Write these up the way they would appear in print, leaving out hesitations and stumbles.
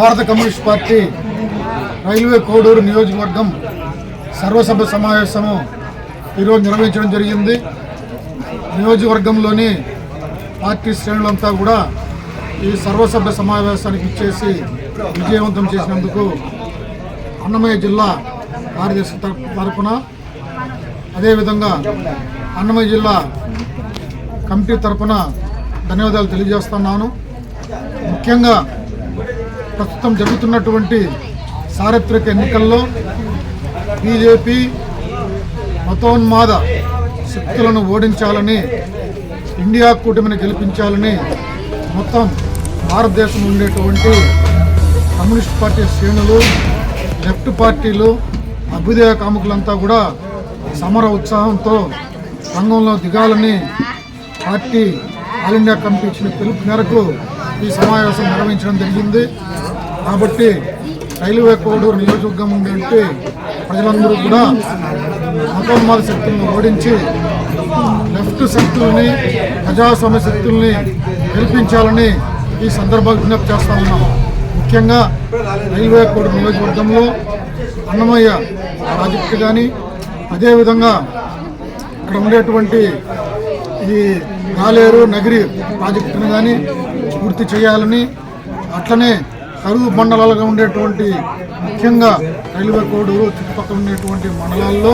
భారత communist party railway Koduru నియోజకవర్గం సర్వసభ్య సమావేశము ఈరోజు నిర్వహించడం జరిగింది. నియోజకవర్గంలోని పార్టీ శ్రేణులంతా కూడా ఈ సర్వసభ్య సమావేశానికి ఇచ్చేసి విజయవంతం చేసినందుకు అన్నమయ్య జిల్లా కార్యదర్శి తరఫున, అదేవిధంగా అన్నమయ్య జిల్లా కమిటీ తరఫున ధన్యవాదాలు తెలియజేస్తున్నాను. ముఖ్యంగా ప్రస్తుతం జరుగుతున్నటువంటి సార్వత్రిక ఎన్నికల్లో బీజేపీ మతోన్మాద శక్తులను ఓడించాలని, ఇండియా కూటమిని గెలిపించాలని మొత్తం భారతదేశంలో ఉండేటువంటి కమ్యూనిస్ట్ పార్టీ శ్రేణులు, లెఫ్ట్ పార్టీలు, అభ్యుదయ కాముకులంతా కూడా సమర ఉత్సాహంతో రంగంలో దిగాలని పార్టీ ఆల్ ఇండియా కమిటీ ఇచ్చిన పిలుపు మేరకు ఈ సమావేశం నిర్వహించడం జరిగింది. కాబట్టి రైల్వే కోడూరు నియోజకవర్గం ఉండే ప్రజలందరూ కూడా మతోన్మాద శక్తులను ఓడించి లెఫ్ట్ శక్తుల్ని, ప్రజాస్వామ్య శక్తుల్ని గెలిపించాలని ఈ సందర్భంగా విజ్ఞప్తి చేస్తా ఉన్నాం. ముఖ్యంగా రైల్వే కోడూరు నియోజకవర్గంలో అన్నమయ్య ప్రాజెక్టు కానీ, అదేవిధంగా ఇక్కడ ఉండేటువంటి ఈ గాలేరు నగిరి ప్రాజెక్టును కానీ పూర్తి చేయాలని, అట్లనే కరువు మండలాలుగా ఉండేటువంటి ముఖ్యంగా రైల్వే కోడూరు చుట్టుపక్కల ఉండేటువంటి మండలాల్లో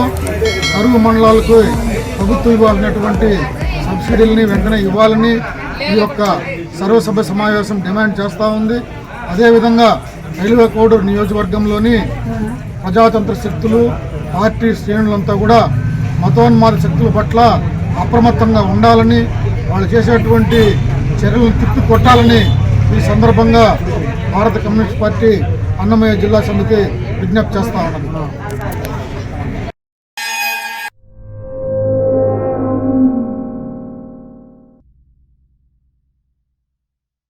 కరువు మండలాలకు ప్రభుత్వం ఇవ్వాల్సినటువంటి సబ్సిడీలని వెంటనే ఇవ్వాలని ఈ యొక్క సర్వసభ్య సమావేశం డిమాండ్ చేస్తూ ఉంది. అదేవిధంగా రైల్వే కోడూరు నియోజకవర్గంలోని ప్రజాతంత్ర శక్తులు, పార్టీ శ్రేణులంతా కూడా మతోన్మాద శక్తుల పట్ల అప్రమత్తంగా ఉండాలని, వాళ్ళు చేసేటువంటి చర్యలను తిప్పి కొట్టాలని ఈ సందర్భంగా భారత కమ్యూనిస్ట్ పార్టీ అన్నమయ్య జిల్లా సమితి విజ్ఞప్తి చేస్తా ఉన్నది.